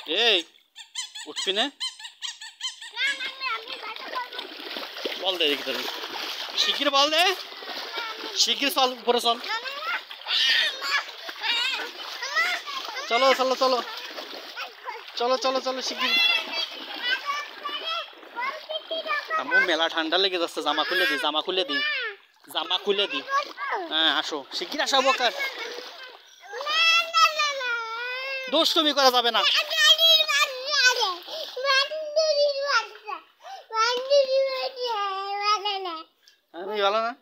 এই উঠবি না? বল দে দেখি তোর শিগগির বল দে, শিগগির চল উপরে চল। চলো চলো চলো চলো চলো চলো শিগগির। আমার মেলা ঠান্ডা লেগে যাচ্ছে, জামা খুলে দি, জামা খুলে দি, জামা খুলে দি। হ্যাঁ আসো শিগগির আসো বকার, দুষ্টুমি করা যাবে না। ভালো না?